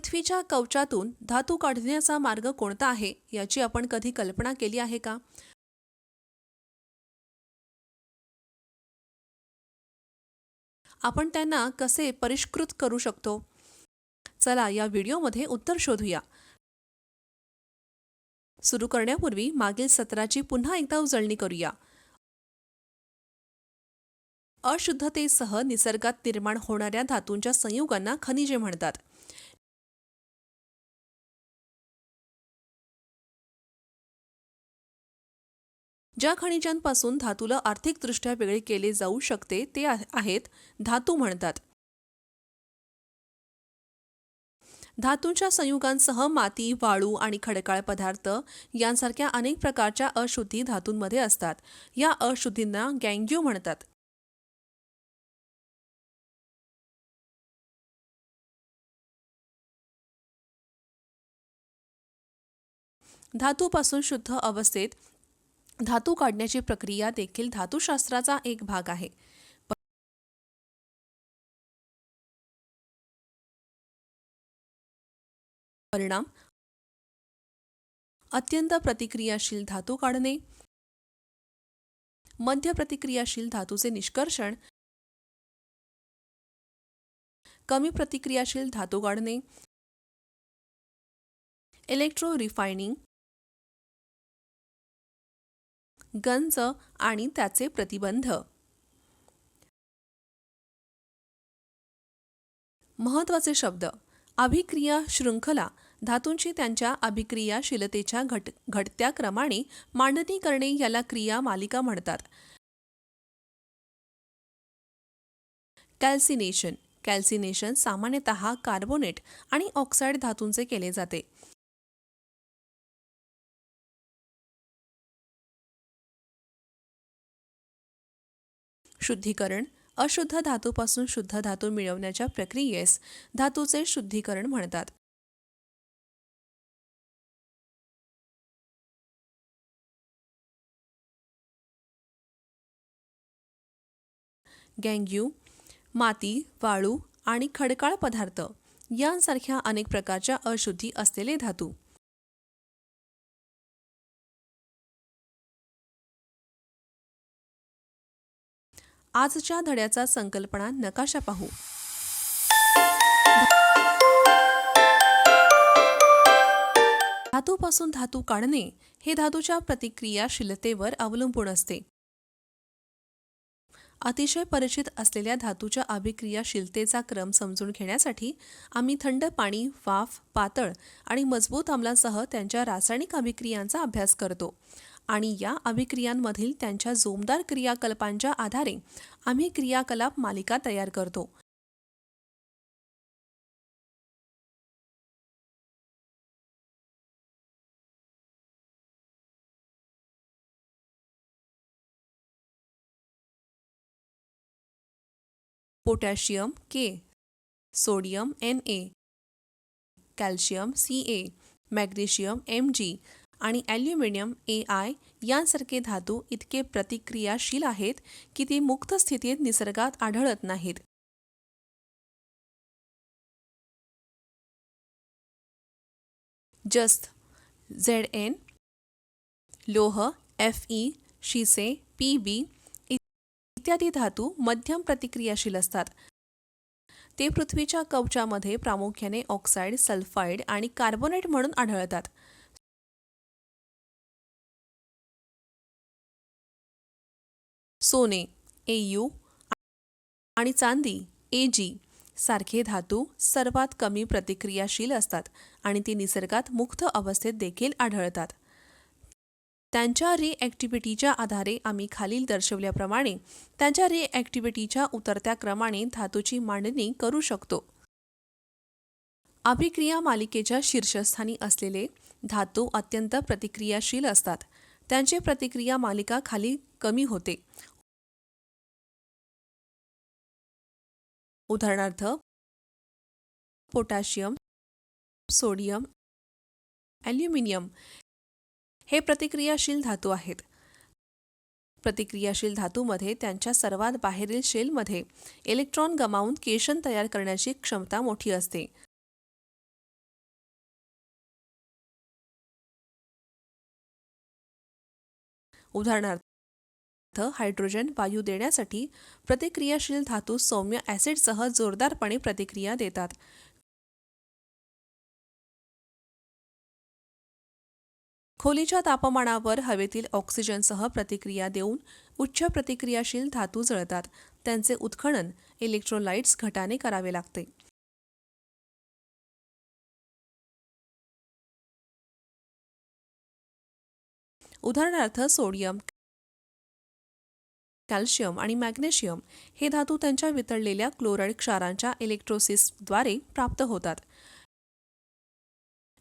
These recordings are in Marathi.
पृथ्वीच्या कवचातून धातू काढण्याचा मार्ग कोणता आहे याची आपण कधी कल्पना केली आहे का? आपण त्यांना कसे परिष्कृत करू शकतो? चला या व्हिडिओमध्ये उत्तर शोधूया. सुरू करण्यापूर्वी मागील सत्राची पुन्हा एकदा उजळणी करूया. अशुद्धतेसह निसर्गात निर्माण होणाऱ्या धातूंच्या संयुगांना खनिजे म्हणतात. ज्या खनिजांपासून धातूला आर्थिकदृष्ट्या वेगळे केले जाऊ शकते ते आहेत धातू म्हणतात. धातूंच्या संयुगांसह माती, वाळू आणि खडकाळ पदार्थ यांसारख्या अनेक प्रकारच्या अशुद्धी धातूंमध्ये असतात. या अशुद्धींना गँग्यू म्हणतात. धातूपासून शुद्ध अवस्थेत धातू काढण्याची प्रक्रिया देखील धातुशास्त्राचा एक भाग आहे. परिणाम: अत्यंत प्रतिक्रियाशील धातू काढणे, मध्य प्रतिक्रियाशील धातूचे निष्कर्षण, कमी प्रतिक्रियाशील धातू काढणे, इलेक्ट्रो रिफायनिंग, गंज आणि त्याचे प्रतिबंध. महत्त्वाचे शब्द: अभिक्रिया शृंखला. धातूंची त्यांच्या अभिक्रियाशीलतेच्या घटत्या क्रमाने मांडणी करणे याला क्रिया मालिका म्हणतात. कॅल्सिनेशन. कॅल्सिनेशन सामान्यतः कार्बोनेट आणि ऑक्साईड धातूंचे केले जाते. शुद्धीकरण. अशुद्ध धातूपासून शुद्ध धातू मिळवण्याच्या प्रक्रियेस धातूचे शुद्धीकरण म्हणतात. गँग्यू, माती, वाळू आणि खडकाळ पदार्थ यांसारख्या अनेक प्रकारच्या अशुद्धी असलेले धातू. आजच्या धड्याचा संकल्पना नकाशा पाहू. धातूपासून धातू काढणे हे धातूच्या प्रतिक्रियाशीलतेवर अवलंबून असते. अतिशय परिचित असलेल्या धातूच्या अभिक्रियाशीलतेचा क्रम समजून घेण्यासाठी आम्ही थंड पाणी, वाफ, पातळ आणि मजबूत आम्लांसह त्यांच्या रासायनिक अभिक्रियांचा अभ्यास करतो आणि या अभिक्रियांमधील त्यांच्या जोमदार क्रियाकलापांच्या आधारे आम्ही क्रियाकलाप मालिका तयार करतो. Potassium K, sodium Na, calcium Ca, magnesium Mg आणि ॲल्युमिनियम Ai यांसारखे धातू इतके प्रतिक्रियाशील आहेत की ते मुक्त स्थितीत निसर्गात आढळत नाहीत. जस्त, Zn, लोह, Fe, शिसे, Pb इत्यादी धातू मध्यम प्रतिक्रियाशील असतात. ते पृथ्वीच्या कवचामध्ये प्रामुख्याने ऑक्साईड, सल्फाइड आणि कार्बोनेट म्हणून आढळतात. सोने Au आणि चांदी Ag सारखे धातू सर्वात कमी प्रतिक्रियाशील असतात आणि ते निसर्गात मुक्त अवस्थेत देखील आढळतात. त्यांच्या रिॲक्टिव्हिटीच्या आधारे आम्ही खालील दर्शवल्याप्रमाणे त्यांच्या रिॲक्टिव्हिटीच्या उतरत्या क्रमाने धातूची मांडणी करू शकतो. अभिक्रिया मालिकेच्या शीर्षस्थानी असलेले धातू अत्यंत प्रतिक्रियाशील असतात. त्यांची प्रतिक्रिया मालिका खाली कमी होते. उदाहरणार्थ पोटॅशियम, सोडियम, ॲल्युमिनियम हे प्रतिक्रियाशील धातू आहेत. प्रतिक्रियाशील धातूमध्ये त्यांच्या सर्वात बाहेरील शेलमध्ये इलेक्ट्रॉन गमावून केशन तयार करण्याची क्षमता मोठी असते. उदाहरणार्थ हायड्रोजन वायू देण्यासाठी प्रतिक्रियाशील धातू सौम्य ॲसिडसह जोरदारपणे प्रतिक्रिया देतात. खोलीच्या तापमानावर हवेतील ऑक्सिजनसह प्रतिक्रिया देऊन उच्च प्रतिक्रियाशील धातू जळतात. त्यांचे उत्खनन इलेक्ट्रोलाइट्स घटाने करावे लागते. उदाहरणार्थ सोडियम, कॅल्शियम आणि मॅग्नेशियम हे धातू त्यांच्या वितळलेल्या क्लोराईड क्षारांच्या इलेक्ट्रोसिसद्वारे प्राप्त होतात.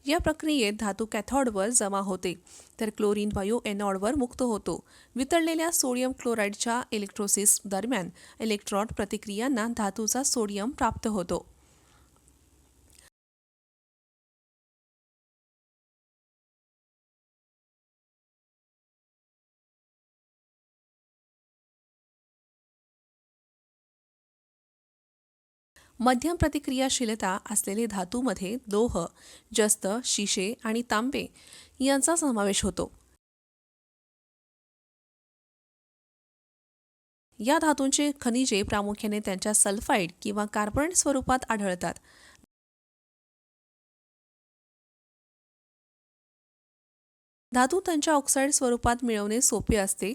या प्रक्रियेत धातू कॅथोडवर जमा होते तर क्लोरीन वायू एनोडवर मुक्त होतो. वितळलेल्या सोडियम क्लोराईडच्या इलेक्ट्रोसिस दरम्यान इलेक्ट्रॉन प्रतिक्रियांना धातूचा सोडियम प्राप्त होतो. मध्यम प्रतिक्रियाशीलता असलेले धातूमध्ये लोह, जस्त, शिशे आणि तांबे यांचा समावेश होतो. या धातूंचे खनिजे प्रामुख्याने त्यांच्या सल्फाइड किंवा कार्बोनेट स्वरूपात आढळतात. धातू त्यांच्या ऑक्साईड स्वरूपात मिळवणे सोपे असते.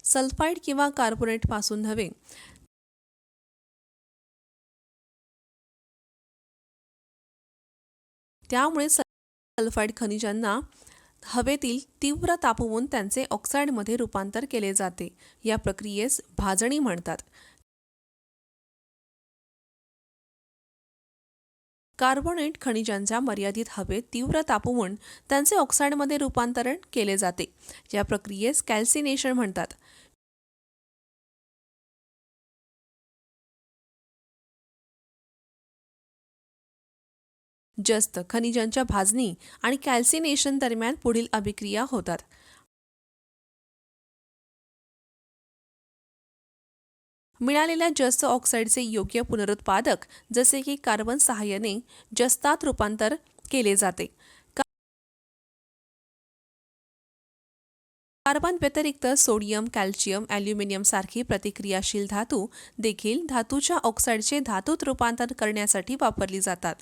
सल्फाइड किंवा कार्बोनेटपासून नव्हे. त्यामुळे सल्फाइड खनिजांना हवेतील तीव्र तापवून त्यांचे ऑक्साईडमध्ये रूपांतर केले जाते. या प्रक्रियेस भाजणी म्हणतात. कार्बोनेट खनिजांच्या मर्यादित हवेत तीव्र तापवून त्यांचे ऑक्साईडमध्ये रूपांतरण केले जाते. या प्रक्रियेस कॅल्सिनेशन म्हणतात. जस्त खनिजांच्या भाजणी आणि कॅल्सिनेशन दरम्यान पुढील अभिक्रिया होतात. मिळालेल्या जस्त ऑक्साईडचे योग्य पुनरुत्पादक जसे की कार्बन सहाय्याने जस्तात रूपांतर केले जाते. कार्बन व्यतिरिक्त सोडियम, कॅल्शियम, ॲल्युमिनियम सारखी प्रतिक्रियाशील धातू देखील धातूच्या ऑक्साईडचे धातूत रूपांतर करण्यासाठी वापरली जातात.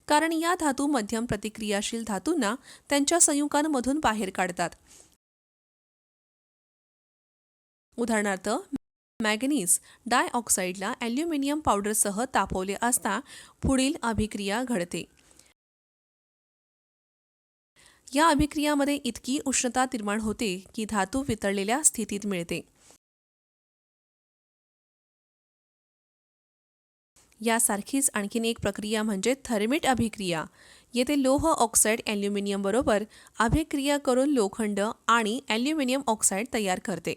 कारण या धातू मध्यम प्रतिक्रियाशील धातूंना त्यांच्या संयुगांमधून बाहेर काढतात. उदाहरणार्थ मॅंगनीज डायऑक्साईडला ॲल्युमिनियम पावडरसह तापवले असता पुढील अभिक्रिया घडते. या अभिक्रियामध्ये इतकी उष्णता निर्माण होते की धातू वितळलेल्या स्थितीत मिळते. यासारखीच आणखीन एक प्रक्रिया म्हणजे थर्मिट अभिक्रिया. येथे लोह ऑक्साईड ॲल्युमिनियम बरोबर अभिक्रिया करून लोखंड आणि ॲल्युमिनियम ऑक्साईड तयार करते.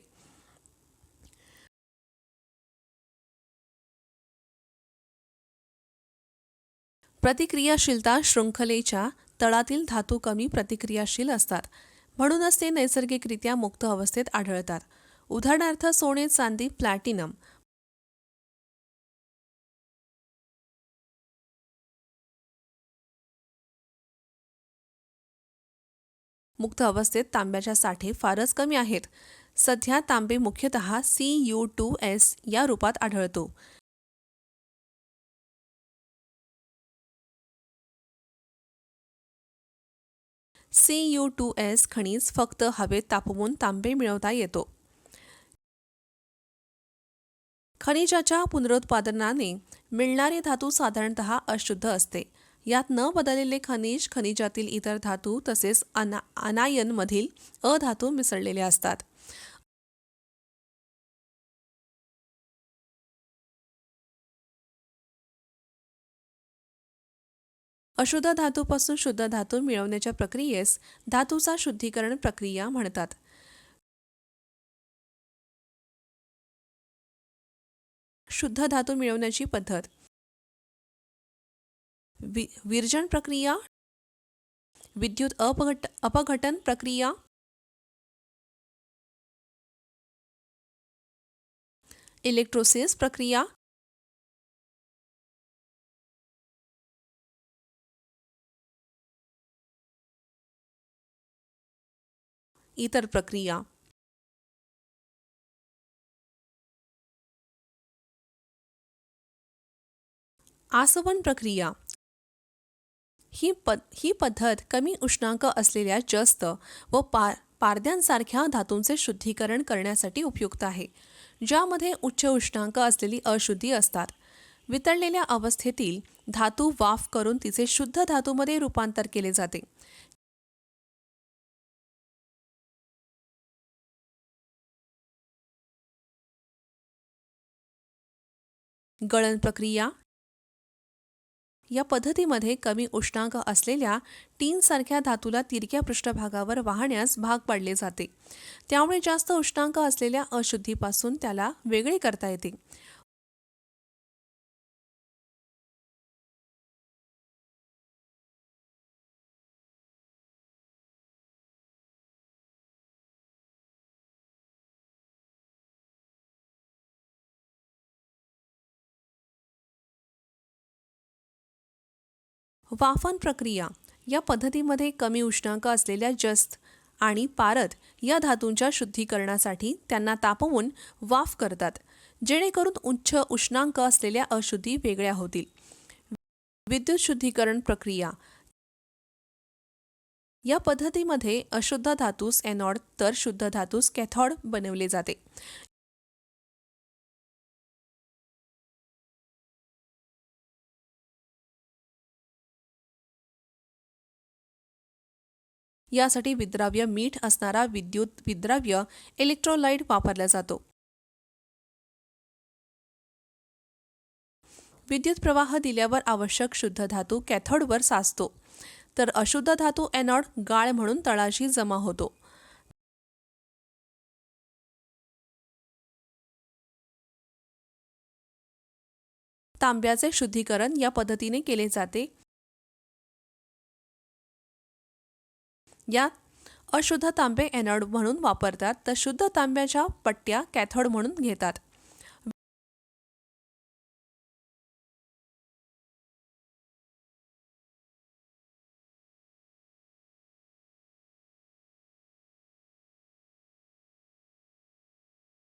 प्रतिक्रियाशीलता शृंखलेच्या तळातील धातू कमी प्रतिक्रियाशील असतात, म्हणूनच ते नैसर्गिकरित्या मुक्त अवस्थेत आढळतात. उदाहरणार्थ सोने, चांदी, प्लॅटिनम. मुक्त अवस्थेत तांब्याच्या साठे फारच कमी आहेत. सध्या तांबे मुख्यतः Cu2S या रूपात आढळतो. Cu2S खनिज फक्त हवेत तापवून तांबे मिळवता येतो. खनिजाच्या पुनरुत्पादनाने मिळणारी धातू साधारणतः अशुद्ध असते. यात न बदललेले खनिज, खनिजातील इतर धातू तसेच अनायनमधील अधातू मिसळलेले असतात. अशुद्ध धातूपासून शुद्ध धातू मिळवण्याच्या प्रक्रियेस धातूचा शुद्धीकरण प्रक्रिया म्हणतात. शुद्ध धातू मिळवण्याची पद्धत: विरजन प्रक्रिया, विद्युत अपघटन प्रक्रिया, इलेक्ट्रोसिस प्रक्रिया, इतर प्रक्रिया. आसवन प्रक्रिया ही पद्धत कमी उष्णांक असलेल्या जस्त व पारद्यांसारख्या धातूंचे शुद्धीकरण करण्यासाठी उपयुक्त आहे, ज्यामध्ये उच्च उष्णांक असलेली अशुद्धी असतात. वितळलेल्या अवस्थेतील धातू वाफ करून तिचे शुद्ध धातूमध्ये रूपांतर केले जाते. गळण प्रक्रिया या पद्धतीमध्ये कमी उष्णांक असलेल्या टीनसारख्या धातूला तिरक्या पृष्ठभागावर वाहण्यास भाग पाडले जाते. त्यामुळे जास्त उष्णांक असलेल्या अशुद्धीपासून त्याला वेगळे करता येते. वाफन प्रक्रिया या पद्धतीमध्ये कमी उष्णांक असलेल्या जस्त आणि पारद या धातूंच्या शुद्धीकरणासाठी त्यांना तापवून वाफ करतात, जेणेकरून उच्च उष्णांक असलेल्या अशुद्धी वेगळ्या होतील. विद्युत शुद्धीकरण प्रक्रिया या पद्धतीमध्ये अशुद्ध धातूस एनोड तर शुद्ध धातूस कॅथोड बनवले जाते. यासाठी विद्राव्य मीठ असणारा विद्युत विद्राव्य इलेक्ट्रोलाइट वापरला जातो. विद्युत प्रवाह दिल्यावर आवश्यक शुद्ध धातू कॅथोडवर साचतो, तर अशुद्ध धातू एनोड गाळ म्हणून तळाशी जमा होतो. तांब्याचे शुद्धीकरण या पद्धतीने केले जाते. यात अशुद्ध तांबे एनोड म्हणून वापरतात, तर शुद्ध तांब्याच्या पट्ट्या कॅथोड म्हणून घेतात.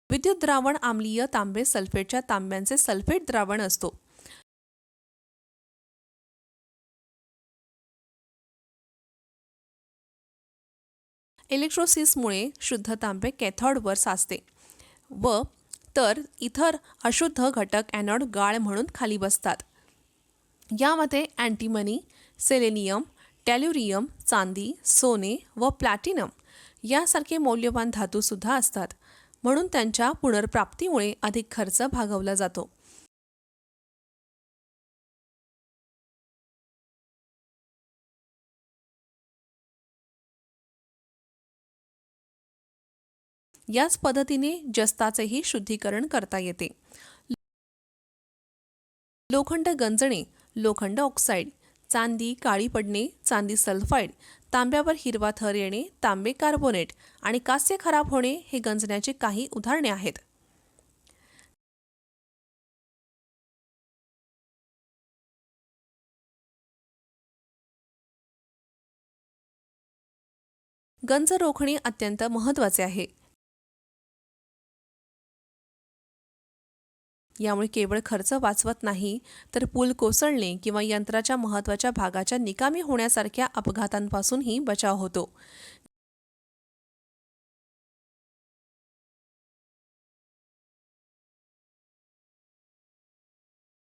विद्युत द्रावण आम्लीय तांबे सल्फेटच्या तांब्यांचे सल्फेट द्रावण असतो. इलेक्ट्रोसिसमुळे शुद्ध तांबे कॅथोडवर साचते व तर इतर अशुद्ध घटक एनोड गाळ म्हणून खाली बसतात. यामध्ये अँटीमनी, सेलेनियम, टॅल्युरियम, चांदी, सोने व प्लॅटिनम यासारखे मौल्यवान धातूसुद्धा असतात, म्हणून त्यांच्या पुनर्प्राप्तीमुळे अधिक खर्च भागवला जातो. याच पद्धतीने जस्ताचेही शुद्धीकरण करता येते. लोखंड गंजणे, लोखंड ऑक्साईड, चांदी काळी पडणे, चांदी सल्फाईड, तांब्यावर हिरवा थर येणे, तांबे कार्बोनेट आणि कांस्य खराब होणे हे गंजण्याची काही उदाहरणे आहेत. गंज रोखणे अत्यंत महत्त्वाचे आहे. यामुळे केवळ खर्च वाचवत नाही, तर पूल कोसळणे किंवा यंत्राच्या महत्त्वाच्या भागाच्या निकामी होण्यासारख्या अपघातांपासूनही बचाव होतो.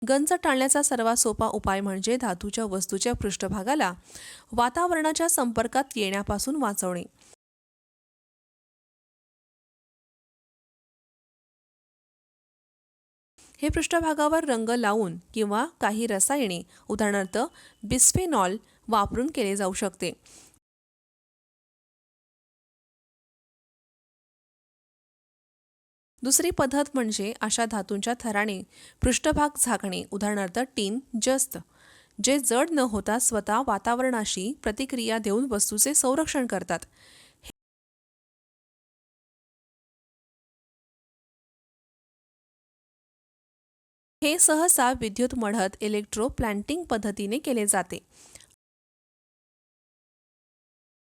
गंज टाळण्याचा सर्वात सोपा उपाय म्हणजे धातूच्या वस्तूच्या पृष्ठभागाला वातावरणाच्या संपर्कात येण्यापासून वाचवणे. हे पृष्ठभागावर रंग लावून किंवा काही रसायने उदाहरणार्थ बिस्फेनॉल वापरून केले जाऊ शकते. दुसरी पद्धत म्हणजे अशा धातूंच्या थराने पृष्ठभाग झाकणे, उदाहरणार्थ टीन, जस्त, जे जड न होता स्वतः वातावरणाशी प्रतिक्रिया देऊन वस्तूचे संरक्षण करतात. हे सहसा विद्युत मढत इलेक्ट्रो प्लॅंटिंग पद्धतीने केले जाते.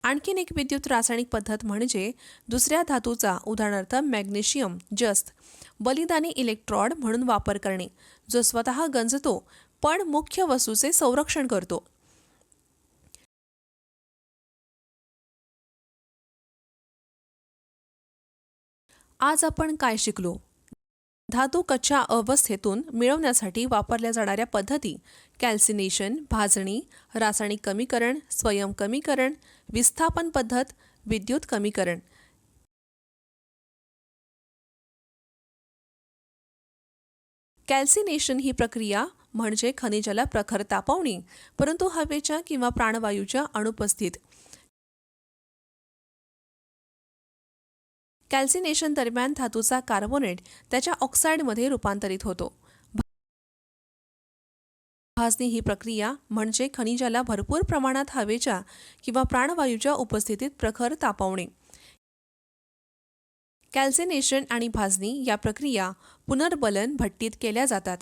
आणखीन एक विद्युत रासायनिक पद्धत म्हणजे दुसऱ्या धातूचा, उदाहरणार्थ मॅग्नेशियम जस्त, बलिदानी इलेक्ट्रोड म्हणून वापर करणे, जो स्वतः गंजतो पण मुख्य वस्तूचे संरक्षण करतो. आज आपण काय शिकलो? धातू कच्च्या अवस्थेतून मिळवण्यासाठी वापरल्या जाणाऱ्या पद्धती: कॅल्सिनेशन, भाजणी, रासायनिक कमीकरण, स्वयं कमीकरण, विस्थापन पद्धत, विद्युत कमीकरण. कॅल्सिनेशन ही प्रक्रिया म्हणजे खनिजाला प्रखर तापवणे, परंतु हवेच्या किंवा प्राणवायूच्या अनुपस्थित. कॅल्सिनेशन दरम्यान धातूचा कार्बोनेट त्याच्या ऑक्साईडमध्ये रूपांतरित होतो. भाजणी ही प्रक्रिया म्हणजे खनिजाला भरपूर प्रमाणात हवेच्या किंवा प्राणवायूच्या उपस्थितीत प्रखर तापवणे. कॅल्सिनेशन आणि भाजणी या प्रक्रिया पुनर्बलन भट्टीत केल्या जातात.